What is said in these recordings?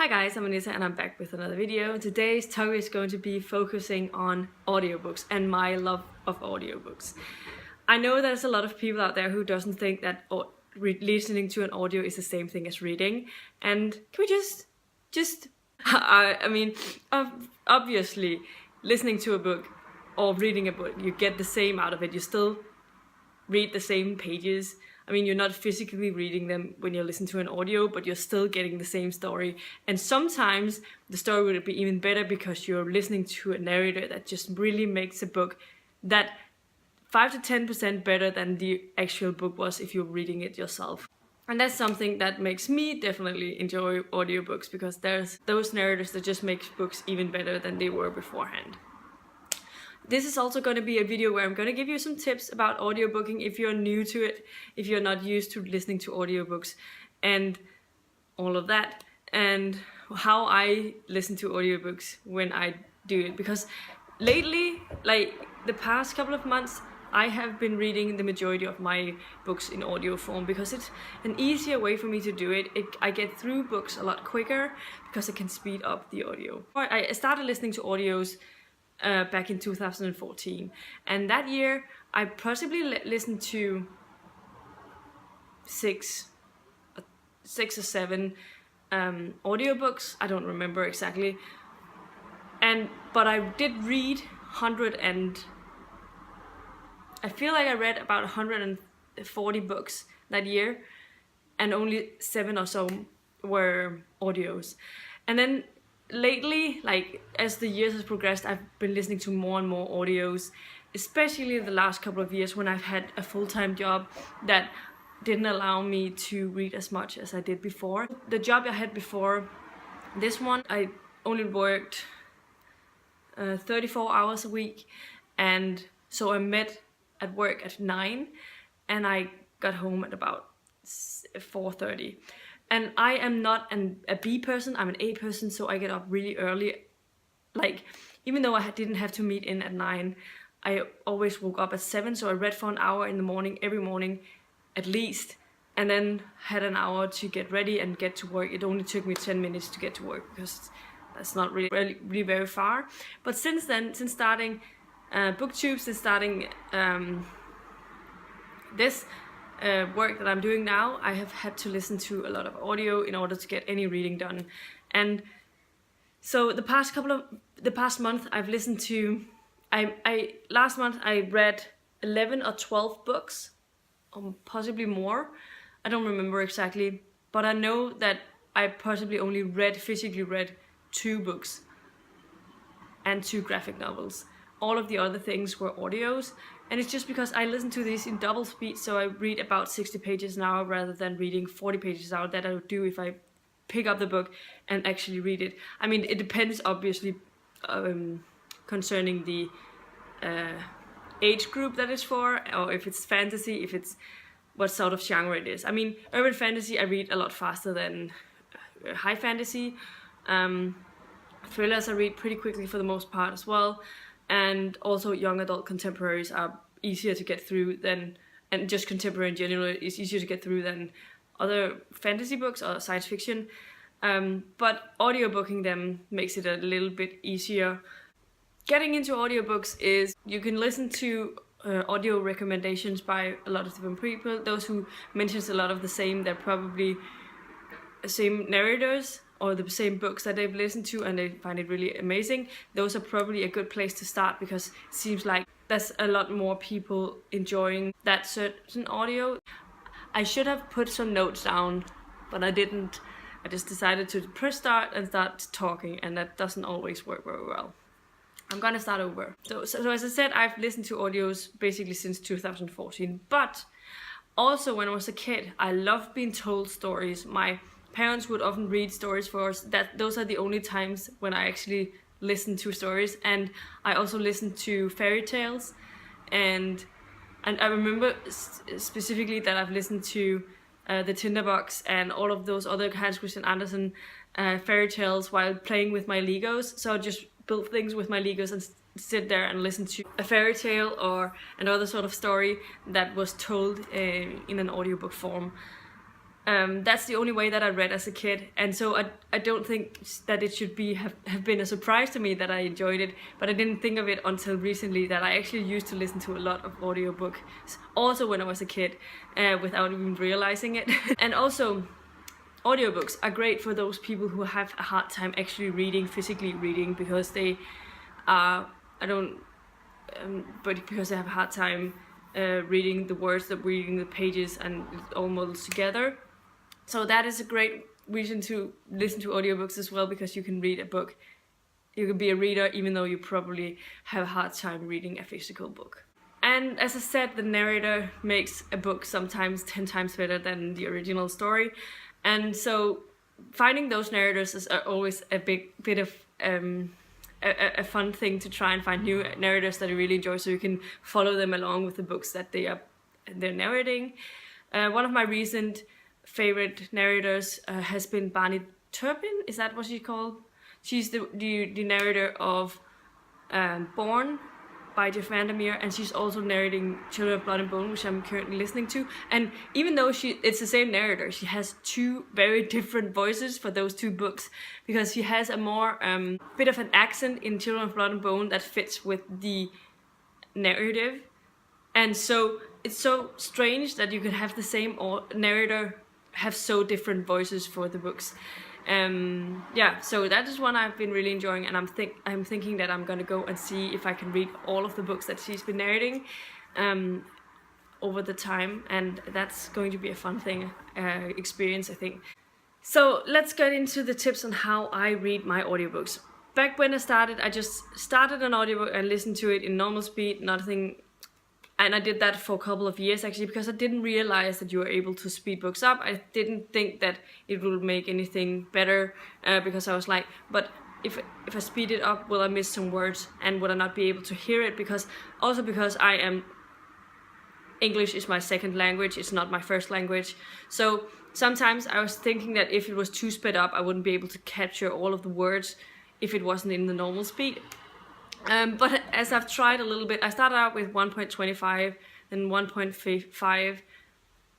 Hi guys, I'm Anita and I'm back with another video. Today's topic is going to be focusing on audiobooks and my love of audiobooks. I know there's a lot of people out there who doesn't think that listening to an audio is the same thing as reading. And can we obviously listening to a book or reading a book, you get the same out of it. You still read the same pages. I mean, you're not physically reading them when you listen to an audio, but you're still getting the same story. And sometimes the story will be even better because you're listening to a narrator that just really makes a book that 5 to 10% better than the actual book was if you're reading it yourself. And that's something that makes me definitely enjoy audiobooks, because there's those narrators that just make books even better than they were beforehand. This is also going to be a video where I'm going to give you some tips about audiobooking if you're new to it, if you're not used to listening to audiobooks and all of that, and how I listen to audiobooks when I do it. Because lately, like the past couple of months, I have been reading the majority of my books in audio form because it's an easier way for me to do it. I get through books a lot quicker because I can speed up the audio. I started listening to audios back in 2014, and that year I possibly listened to six or seven audiobooks. I don't remember exactly, but I did read I feel like I read about 140 books that year, and only 7 or so were audios. And then lately, like as the years has progressed, I've been listening to more and more audios, especially the last couple of years when I've had a full-time job that didn't allow me to read as much as I did before. The job I had before this one, I only worked 34 hours a week, and so I met at work at 9 and I got home at about 4:30. And I am not a B person, I'm an A person, so I get up really early. Like, even though I didn't have to meet in at 9, I always woke up at 7, so I read for an hour in the morning, every morning at least, and then had an hour to get ready and get to work. It only took me 10 minutes to get to work because that's not really very far. But since then, since starting BookTube, since starting this work that I'm doing now, I have had to listen to a lot of audio in order to get any reading done. And so the past month I've listened to, last month I read 11 or 12 books, or possibly more. I don't remember exactly, but I know that I possibly only physically read 2 books and 2 graphic novels. All of the other things were audios, and it's just because I listen to these in double speed, so I read about 60 pages an hour rather than reading 40 pages an hour that I would do if I pick up the book and actually read it. I mean, it depends obviously concerning the age group that it's for, or if it's fantasy, if it's what sort of genre it is. I mean, urban fantasy I read a lot faster than high fantasy. Thrillers I read pretty quickly for the most part as well. And also young adult contemporaries are easier to get through than, and just contemporary in general is easier to get through than other fantasy books or science fiction. But audiobooking them makes it a little bit easier. Getting into audiobooks is you can listen to audio recommendations by a lot of different people. Those who mentions a lot of the same, they're probably the same narrators or the same books that they've listened to and they find it really amazing. Those are probably a good place to start, because it seems like there's a lot more people enjoying that certain audio. I should have put some notes down, but I didn't. I just decided to press start and start talking, and that doesn't always work very well. I'm gonna start over. So as I said, I've listened to audios basically since 2014, but also when I was a kid, I loved being told stories. My parents would often read stories for us. Those are the only times when I actually listened to stories. And I also listened to fairy tales, and I remember specifically that I've listened to the Tinderbox and all of those other Hans Christian Andersen fairy tales while playing with my Legos. So I just build things with my Legos and sit there and listen to a fairy tale or another sort of story that was told in an audiobook form. That's the only way that I read as a kid, and so I don't think that it should have been a surprise to me that I enjoyed it, but I didn't think of it until recently that I actually used to listen to a lot of audiobooks, also when I was a kid, without even realizing it. And also, audiobooks are great for those people who have a hard time actually physically reading, because they are, because they have a hard time reading the words, reading the pages, and it all models together. So that is a great reason to listen to audiobooks as well, because you can read a book. You can be a reader even though you probably have a hard time reading a physical book. And as I said, the narrator makes a book sometimes 10 times better than the original story. And so finding those narrators is always a bit of a fun thing, to try and find new narrators that you really enjoy, so you can follow them along with the books that they're narrating. One of my recent favorite narrators has been Barney Turpin. Is that what she's called? She's the narrator of Born by Jeff Vandermeer, and she's also narrating Children of Blood and Bone, which I'm currently listening to. And even though it's the same narrator, she has two very different voices for those two books, because she has a more bit of an accent in Children of Blood and Bone that fits with the narrative. And so it's so strange that you can have the same narrator have so different voices for the books. Yeah, so that is one I've been really enjoying, and I'm thinking that I'm gonna go and see if I can read all of the books that she's been narrating over the time, and that's going to be a fun experience, I think. So let's get into the tips on how I read my audiobooks. Back when I started, I just started an audiobook and listened to it in normal speed, nothing. And I did that for a couple of years actually, because I didn't realize that you were able to speed books up. I didn't think that it would make anything better, because I was like, but if I speed it up, will I miss some words, and will I not be able to hear it? Because English is my second language, it's not my first language. So sometimes I was thinking that if it was too sped up, I wouldn't be able to capture all of the words if it wasn't in the normal speed. But as I've tried a little bit, I started out with 1.25, then 1.5,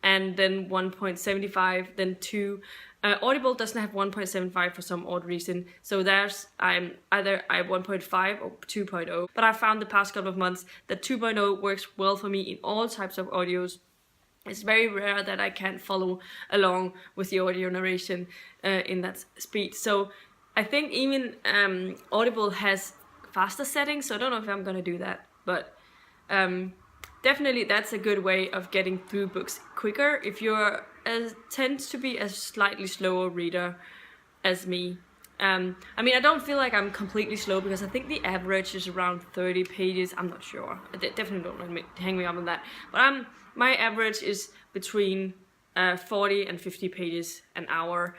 and then 1.75, then 2. Audible doesn't have 1.75 for some odd reason, so I'm either at 1.5 or 2.0. But I found the past couple of months that 2.0 works well for me in all types of audios. It's very rare that I can't follow along with the audio narration in that speed. So I think even Audible has faster settings, so I don't know if I'm gonna do that, but definitely that's a good way of getting through books quicker if you're tends to be a slightly slower reader as me. I mean, I don't feel like I'm completely slow, because I think the average is around 30 pages. I'm not sure. Definitely don't hang me up on that. But my average is between 40 and 50 pages an hour.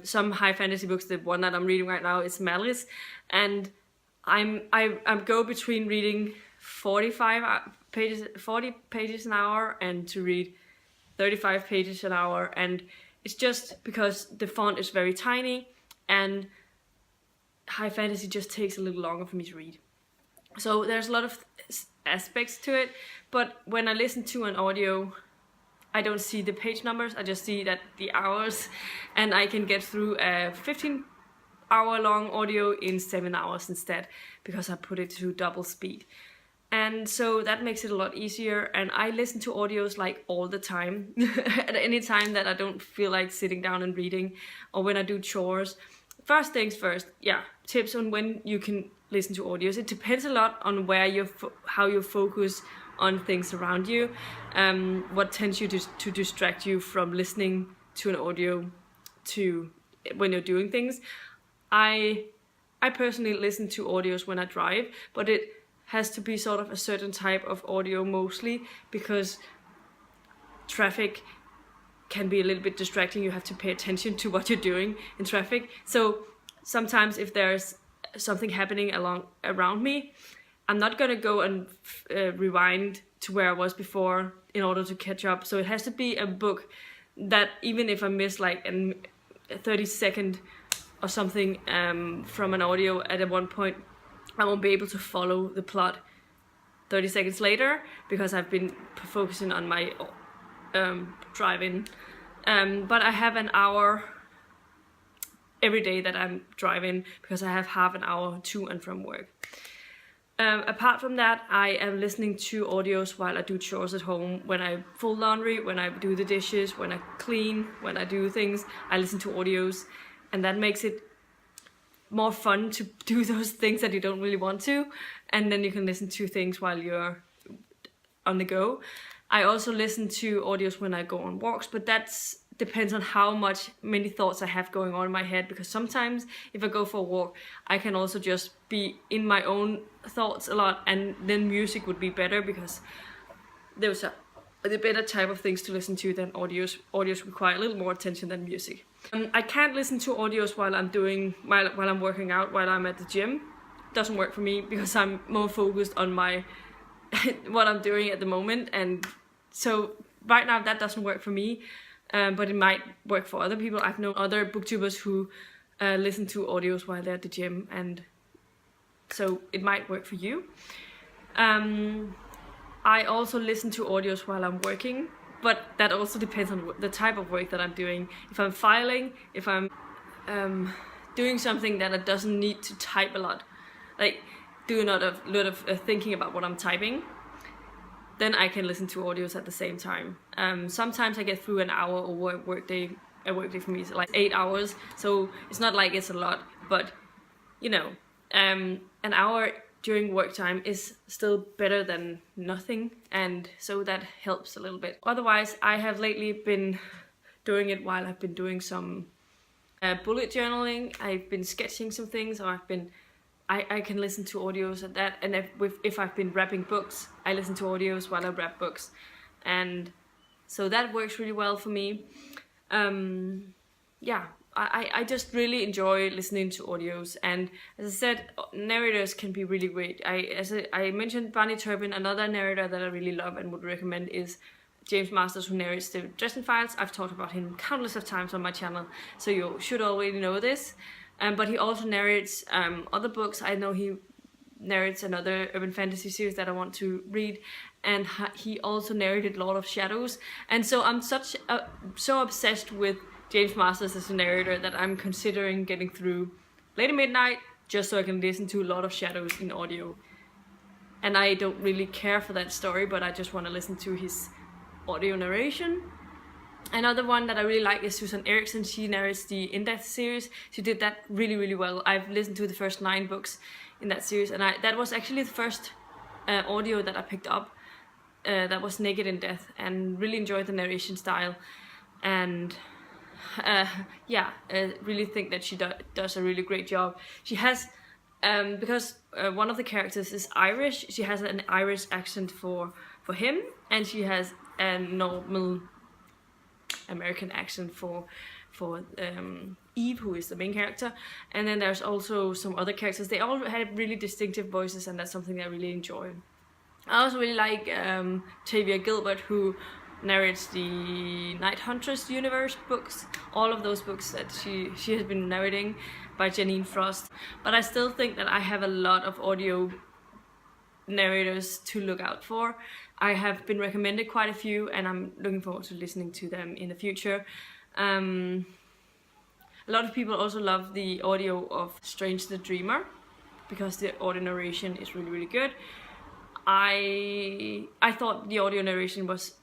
Some high fantasy books, the one that I'm reading right now is Malice, and I go between reading 40 pages an hour and to read 35 pages an hour, and it's just because the font is very tiny, and high fantasy just takes a little longer for me to read. So there's a lot of aspects to it, but when I listen to an audio, I don't see the page numbers, I just see that the hours, and I can get through a 15-hour-long audio in 7 hours instead, because I put it to double speed. And so that makes it a lot easier, and I listen to audios like all the time, at any time that I don't feel like sitting down and reading, or when I do chores. First things first, yeah, tips on when you can listen to audios. It depends a lot on where how you focus on things around you, what tends you to distract you from listening to an audio when you're doing things. I personally listen to audios when I drive, but it has to be sort of a certain type of audio mostly, because traffic can be a little bit distracting. You have to pay attention to what you're doing in traffic. So sometimes if there's something happening around me, I'm not gonna go and rewind to where I was before in order to catch up. So it has to be a book that even if I miss like a 30-second or something from an audio at one point, I won't be able to follow the plot 30 seconds later, because I've been focusing on my driving But I have an hour every day that I'm driving, because I have half an hour to and from work. Apart from that, I am listening to audios while I do chores at home. When I fold laundry, when I do the dishes, when I clean, when I do things, I listen to audios, and that makes it more fun to do those things that you don't really want to, and then you can listen to things while you're on the go. I also listen to audios when I go on walks, but that's depends on how many thoughts I have going on in my head, because sometimes if I go for a walk, I can also just be in my own thoughts a lot, and then music would be better, because there's a better type of things to listen to than audios. Audios require a little more attention than music. I can't listen to audios while I'm working out, while I'm at the gym. Doesn't work for me, because I'm more focused on my what I'm doing at the moment, and so right now that doesn't work for me. But it might work for other people. I've known other booktubers who listen to audios while they're at the gym, and so it might work for you. I also listen to audios while I'm working, but that also depends on the type of work that I'm doing. If I'm filing, if I'm doing something that doesn't need to type a lot, like do a lot of thinking about what I'm typing, then I can listen to audios at the same time. Sometimes I get through an hour over a workday for me is like 8 hours, so it's not like it's a lot, but you know, an hour during work time is still better than nothing, and so that helps a little bit. Otherwise, I have lately been doing it while I've been doing some bullet journaling. I've been sketching some things, or I can listen to audios at that, and if I've been wrapping books, I listen to audios while I wrap books, and so that works really well for me. Yeah, I just really enjoy listening to audios, and as I said, narrators can be really great. I mentioned Barney Turbin. Another narrator that I really love and would recommend is James Masters, who narrates the Dresden Files. I've talked about him countless of times on my channel, so you should already know this. But he also narrates other books. I know he narrates another urban fantasy series that I want to read, and he also narrated Lord of Shadows. And so I'm so obsessed with James Masters as a narrator that I'm considering getting through Lady Midnight just so I can listen to Lord of Shadows in audio. And I don't really care for that story, but I just want to listen to his audio narration. Another one that I really like is Susan Erickson. She narrates the In Death series. She did that really, really well. I've listened to the first 9 books in that series, and that was actually the first audio that I picked up. That was Naked in Death, and really enjoyed the narration style. And really think that she does a really great job. She has, because one of the characters is Irish, she has an Irish accent for him, and she has a normal American accent for Eve, who is the main character. And then there's also some other characters. They all have really distinctive voices, and that's something that I really enjoy. I also really like Tavia Gilbert, who narrates the Night Huntress universe books. All of those books that she has been narrating by Janine Frost. But I still think that I have a lot of audio narrators to look out for. I have been recommended quite a few, and I'm looking forward to listening to them in the future. A lot of people also love the audio of Strange the Dreamer, because the audio narration is really, really good. I thought the audio narration was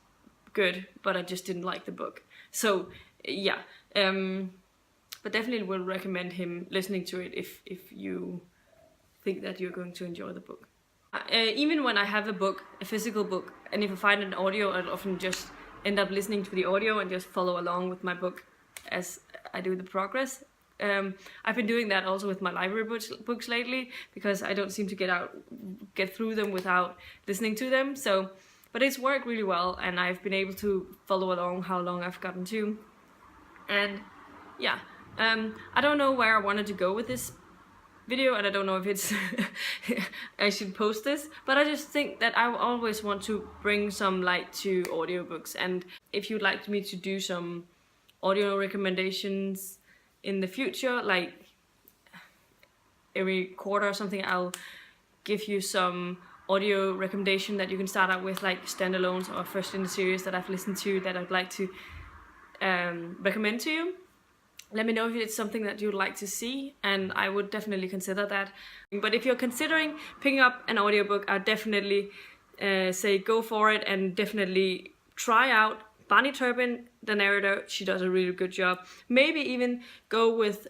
good, but I just didn't like the book. So yeah, but definitely will recommend him listening to it if you think that you're going to enjoy the book. Even when I have a physical book, and if I find an audio, I'll often just end up listening to the audio and just follow along with my book as I do the progress. I've been doing that also with my library books lately, because I don't seem to get through them without listening to them. So, but it's worked really well, and I've been able to follow along how long I've gotten to. And yeah, I don't know where I wanted to go with this video, and I don't know if it's I should post this, but I just think that I always want to bring some light to audiobooks. And if you'd like me to do some audio recommendations in the future, like every quarter or something, I'll give you some audio recommendation that you can start out with, like standalones or first in the series that I've listened to that I'd like to recommend to you. Let me know if it's something that you'd like to see, and I would definitely consider that. But if you're considering picking up an audiobook, I'd definitely say go for it, and definitely try out Barney Turpin, the narrator. She does a really good job. Maybe even go with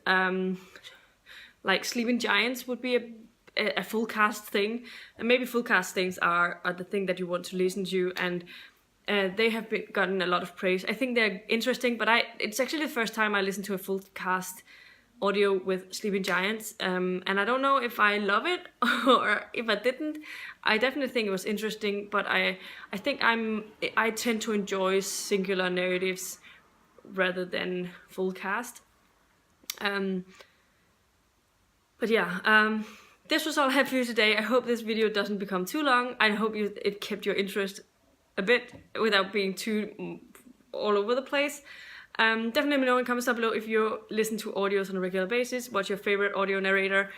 like Sleeping Giants would be a full cast thing, and maybe full cast things are the thing that you want to listen to, and they have gotten a lot of praise. I think they're interesting, but it's actually the first time I listened to a full cast audio with Sleeping Giants, and I don't know if I love it or if I didn't. I definitely think it was interesting, but I think I tend to enjoy singular narratives rather than full cast. But yeah, this was all I have for you today. I hope this video doesn't become too long. I hope it kept your interest a bit without being too all over the place. Definitely let me know in the comments down below if you listen to audios on a regular basis. What's your favorite audio narrator?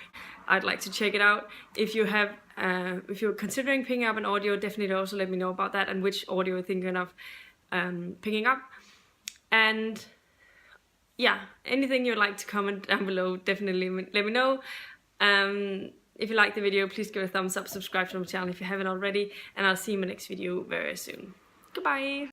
I'd like to check it out. If you have, if you're considering picking up an audio, definitely also let me know about that and which audio you're thinking of picking up. And yeah, anything you'd like to comment down below, definitely let me know. If you like the video, please give it a thumbs up, subscribe to my channel if you haven't already, and I'll see you in my next video very soon. Goodbye!